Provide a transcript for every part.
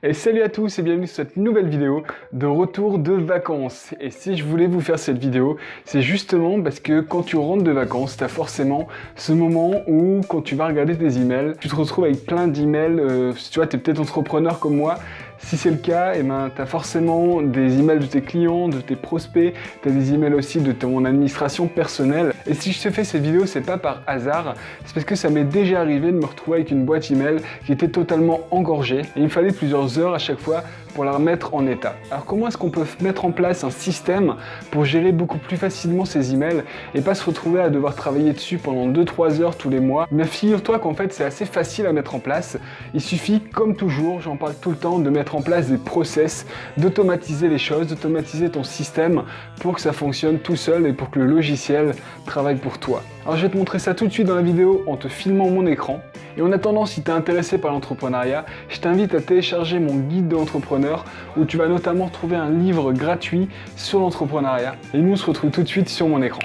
Et salut à tous et bienvenue sur cette nouvelle vidéo de retour de vacances. Et si je voulais vous faire cette vidéo, c'est justement parce que quand tu rentres de vacances, tu as forcément ce moment où quand tu vas regarder tes emails, tu te retrouves avec plein d'emails. Si tu vois, tu es peut-être entrepreneur comme moi. Si c'est le cas, eh ben, tu as forcément des emails de tes clients, de tes prospects, tu as des emails aussi de ton administration personnelle. Et si je te fais cette vidéo, c'est pas par hasard, c'est parce que ça m'est déjà arrivé de me retrouver avec une boîte email qui était totalement engorgée. Et il me fallait plusieurs heures à chaque fois pour la remettre en état. Alors comment est-ce qu'on peut mettre en place un système pour gérer beaucoup plus facilement ces emails et pas se retrouver à devoir travailler dessus pendant 2-3 heures tous les mois? Mais figure-toi qu'en fait c'est assez facile à mettre en place. Il suffit, comme toujours, j'en parle tout le temps, de mettre en place des process, d'automatiser les choses, d'automatiser ton système pour que ça fonctionne tout seul et pour que le logiciel travaille pour toi. Alors je vais te montrer ça tout de suite dans la vidéo en te filmant mon écran. Et en attendant, si tu es intéressé par l'entrepreneuriat, je t'invite à télécharger mon guide de l'entrepreneur où tu vas notamment trouver un livre gratuit sur l'entrepreneuriat. Et nous on se retrouve tout de suite sur mon écran.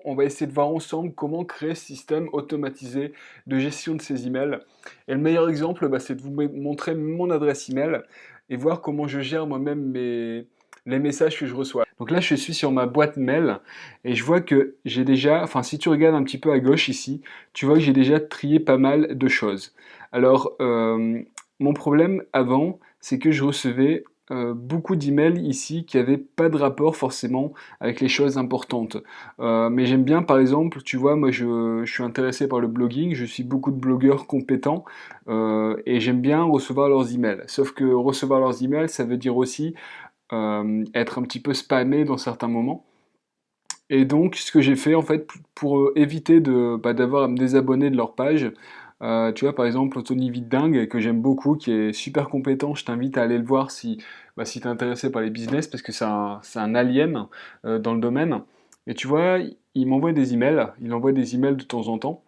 On va essayer de voir ensemble comment créer ce système automatisé de gestion de ces emails. Et le meilleur exemple, c'est de vous montrer mon adresse email et voir comment je gère moi-même les messages que je reçois. Donc là, je suis sur ma boîte mail et je vois que j'ai déjà, enfin si tu regardes un petit peu à gauche ici, tu vois que j'ai déjà trié pas mal de choses. Alors, mon problème avant, c'est que je recevais beaucoup d'emails ici qui n'avaient pas de rapport forcément avec les choses importantes. Mais j'aime bien, par exemple, tu vois, moi je suis intéressé par le blogging, je suis beaucoup de blogueurs compétents et j'aime bien recevoir leurs emails. Sauf que recevoir leurs emails, ça veut dire aussi être un petit peu spammé dans certains moments. Et donc, ce que j'ai fait, en fait, pour éviter d'avoir à me désabonner de leur page, tu vois, par exemple, Tony Vidingue, que j'aime beaucoup, qui est super compétent, je t'invite à aller le voir si tu es intéressé par les business, parce que c'est un alien dans le domaine. Et tu vois, il m'envoie des emails, il envoie des emails de temps en temps,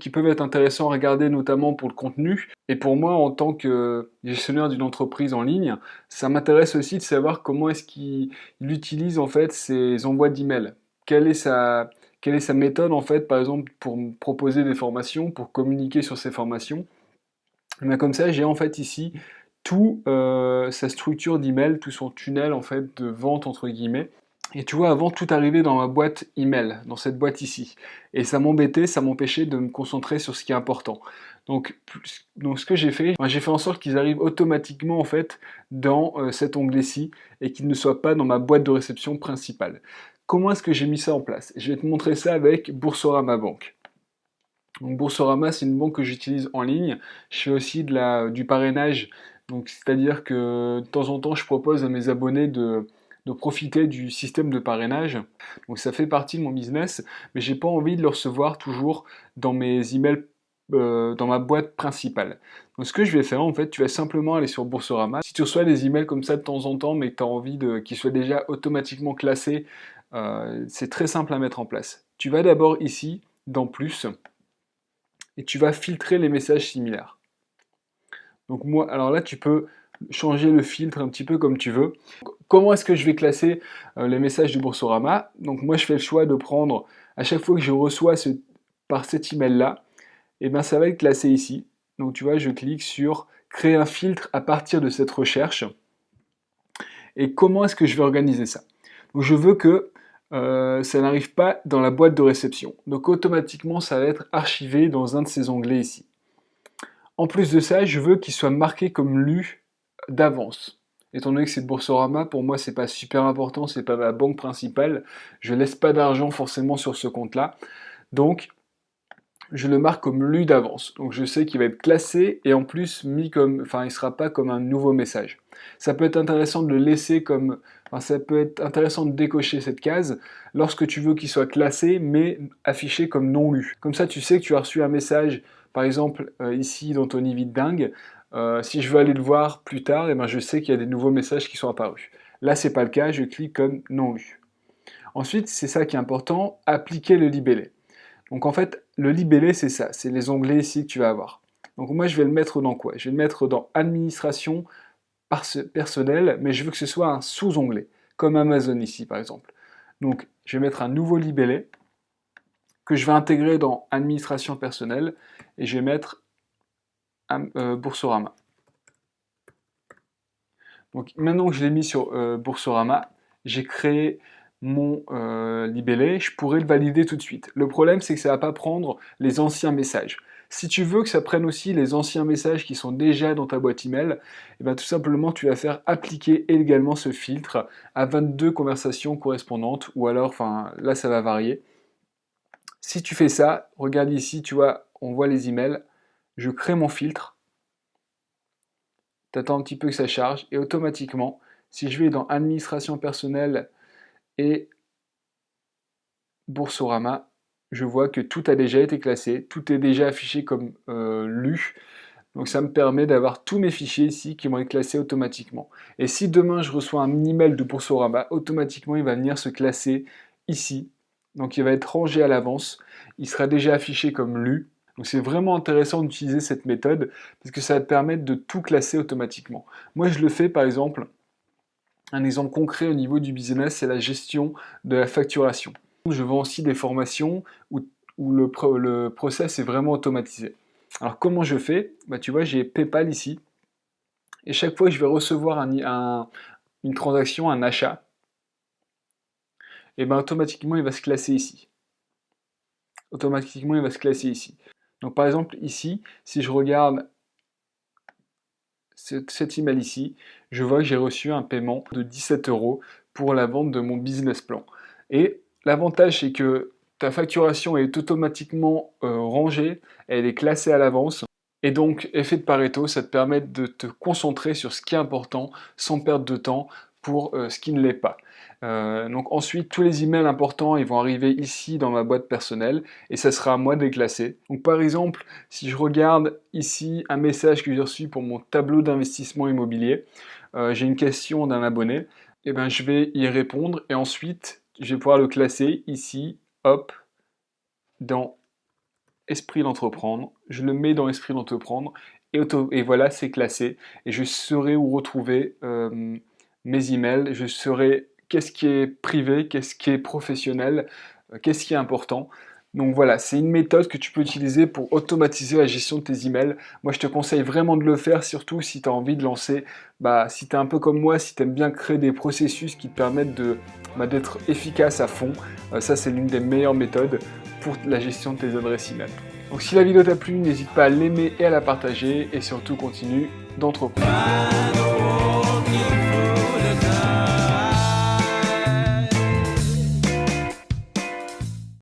qui peuvent être intéressants à regarder notamment pour le contenu. Et pour moi, en tant que gestionnaire d'une entreprise en ligne, ça m'intéresse aussi de savoir comment est-ce qu'il utilise en fait ses envois d'emails. Quelle est sa, quelle est sa méthode en fait, par exemple, pour me proposer des formations, pour communiquer sur ces formations. Mais comme ça, j'ai en fait ici tout sa structure d'email, tout son tunnel en fait de vente entre guillemets. Et tu vois, avant, tout arrivait dans ma boîte email, dans cette boîte ici. Et ça m'embêtait, ça m'empêchait de me concentrer sur ce qui est important. Donc ce que j'ai fait en sorte qu'ils arrivent automatiquement en fait dans cet onglet-ci et qu'ils ne soient pas dans ma boîte de réception principale. Comment est-ce que j'ai mis ça en place? Je vais te montrer ça avec Boursorama Banque. Donc Boursorama, c'est une banque que j'utilise en ligne. Je fais aussi du parrainage. Donc c'est-à-dire que de temps en temps, je propose à mes abonnés de profiter du système de parrainage. Donc ça fait partie de mon business, mais j'ai pas envie de le recevoir toujours dans mes emails, dans ma boîte principale. Donc ce que je vais faire, en fait, tu vas simplement aller sur Boursorama. Si tu reçois des emails comme ça de temps en temps, mais que tu as envie qu'ils soient déjà automatiquement classés, c'est très simple à mettre en place. Tu vas d'abord ici, dans Plus, et tu vas filtrer les messages similaires. Donc moi, alors là, tu peux changer le filtre un petit peu comme tu veux. Comment est-ce que je vais classer les messages du Boursorama? Donc moi, je fais le choix de prendre, à chaque fois que je reçois par cet email-là, et ben ça va être classé ici. Donc tu vois, je clique sur créer un filtre à partir de cette recherche. Et comment est-ce que je vais organiser ça? Donc je veux que ça n'arrive pas dans la boîte de réception. Donc automatiquement, ça va être archivé dans un de ces onglets ici. En plus de ça, je veux qu'il soit marqué comme lu d'avance. Étant donné que c'est de Boursorama, pour moi, c'est pas super important, c'est pas ma banque principale. Je laisse pas d'argent forcément sur ce compte-là. Donc, je le marque comme lu d'avance. Donc, je sais qu'il va être classé et en plus mis comme, enfin, il sera pas comme un nouveau message. Ça peut être intéressant de le laisser comme, enfin, ça peut être intéressant de décocher cette case lorsque tu veux qu'il soit classé, mais affiché comme non lu. Comme ça, tu sais que tu as reçu un message, par exemple, ici dans Tony Vidingue. Si je veux aller le voir plus tard, eh ben, je sais qu'il y a des nouveaux messages qui sont apparus. Là, c'est pas le cas, je clique comme non lu. Ensuite, c'est ça qui est important, appliquer le libellé. Donc en fait, le libellé, c'est ça, c'est les onglets ici que tu vas avoir. Donc moi, je vais le mettre dans quoi? Je vais le mettre dans administration personnelle, mais je veux que ce soit un sous-onglet, comme Amazon ici, par exemple. Donc, je vais mettre un nouveau libellé que je vais intégrer dans administration personnelle et je vais mettre Boursorama. Donc maintenant que je l'ai mis sur Boursorama, j'ai créé mon libellé, je pourrais le valider tout de suite. Le problème, c'est que ça ne va pas prendre les anciens messages. Si tu veux que ça prenne aussi les anciens messages qui sont déjà dans ta boîte email, eh bien, tout simplement, tu vas faire appliquer également ce filtre à 22 conversations correspondantes, ou alors, enfin, là, ça va varier. Si tu fais ça, regarde ici, tu vois, on voit les emails, je crée mon filtre, tu attends un petit peu que ça charge, et automatiquement, si je vais dans administration personnelle et Boursorama, je vois que tout a déjà été classé, tout est déjà affiché comme lu, donc ça me permet d'avoir tous mes fichiers ici qui vont être classés automatiquement. Et si demain je reçois un email de Boursorama, automatiquement il va venir se classer ici, donc il va être rangé à l'avance, il sera déjà affiché comme lu. Donc c'est vraiment intéressant d'utiliser cette méthode parce que ça va te permettre de tout classer automatiquement. Moi je le fais par exemple, un exemple concret au niveau du business, c'est la gestion de la facturation. Je vends aussi des formations où le process est vraiment automatisé. Alors comment je fais? Bah, tu vois, j'ai PayPal ici, et chaque fois que je vais recevoir une transaction, un achat, et ben automatiquement il va se classer ici. Automatiquement il va se classer ici. Donc par exemple ici, si je regarde cet email ici, je vois que j'ai reçu un paiement de 17 € pour la vente de mon business plan. Et l'avantage, c'est que ta facturation est automatiquement rangée, elle est classée à l'avance. Et donc, effet de Pareto, ça te permet de te concentrer sur ce qui est important sans perdre de temps pour ce qui ne l'est pas. Donc ensuite, tous les emails importants, ils vont arriver ici dans ma boîte personnelle et ça sera à moi de les classer. Donc par exemple, si je regarde ici un message que j'ai reçu pour mon tableau d'investissement immobilier, j'ai une question d'un abonné, et ben je vais y répondre et ensuite je vais pouvoir le classer ici, hop, dans Esprit d'entreprendre, je le mets dans Esprit d'entreprendre et voilà, c'est classé et je saurai où retrouver mes emails, je saurai qu'est-ce qui est privé, qu'est-ce qui est professionnel, qu'est-ce qui est important. Donc voilà, c'est une méthode que tu peux utiliser pour automatiser la gestion de tes emails. Moi, je te conseille vraiment de le faire, surtout si tu as envie de lancer, si tu es un peu comme moi, si tu aimes bien créer des processus qui te permettent d'être efficace à fond. Ça, c'est l'une des meilleures méthodes pour la gestion de tes adresses email. Donc si la vidéo t'a plu, n'hésite pas à l'aimer et à la partager, et surtout continue d'entreprendre.